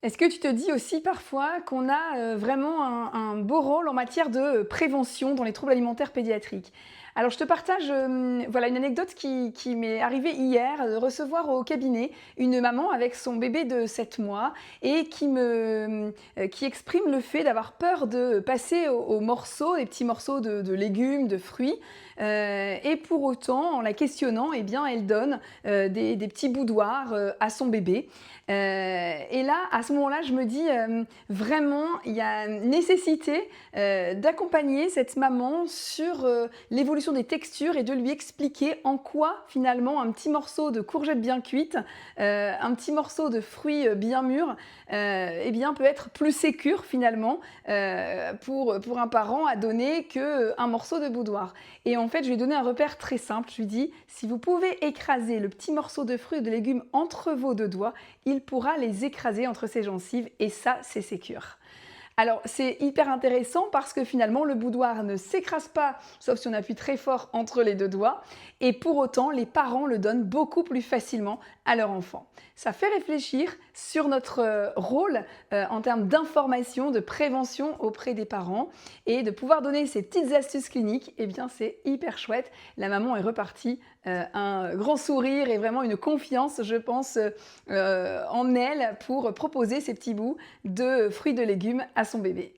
Est-ce que tu te dis aussi parfois qu'on a, vraiment un beau rôle en matière de prévention dans les troubles alimentaires pédiatriques? Alors je te partage, voilà une anecdote qui m'est arrivée hier, de recevoir au cabinet une maman avec son bébé de 7 mois et qui exprime le fait d'avoir peur de passer aux morceaux, les petits morceaux de légumes, de fruits, et pour autant, en la questionnant et bien, elle donne, des petits boudoirs, à son bébé. Et là, à ce moment-là, je me dis, vraiment, il y a nécessité, d'accompagner cette maman sur, l'évolution des textures et de lui expliquer en quoi, finalement, un petit morceau de courgette bien cuite, un petit morceau de fruits, bien mûrs, et bien, peut être plus sécure, finalement, pour un parent à donner qu'un morceau de boudoir. Et en fait, je lui ai donné un repère très simple. Je lui dis: «Si vous pouvez écraser le petit morceau de fruits et de légumes entre vos 2 doigts, il pourra les écraser entre ses gencives et ça, c'est sécure.» Alors, c'est hyper intéressant parce que finalement, le boudoir ne s'écrase pas, sauf si on appuie très fort entre les 2 doigts, et pour autant, les parents le donnent beaucoup plus facilement à leur enfant. Ça fait réfléchir sur notre rôle en termes d'information, de prévention auprès des parents, et de pouvoir donner ces petites astuces cliniques, eh bien, c'est hyper chouette. La maman est repartie, un grand sourire et vraiment une confiance, je pense, en elle pour proposer ces petits bouts de fruits, de légumes à son bébé.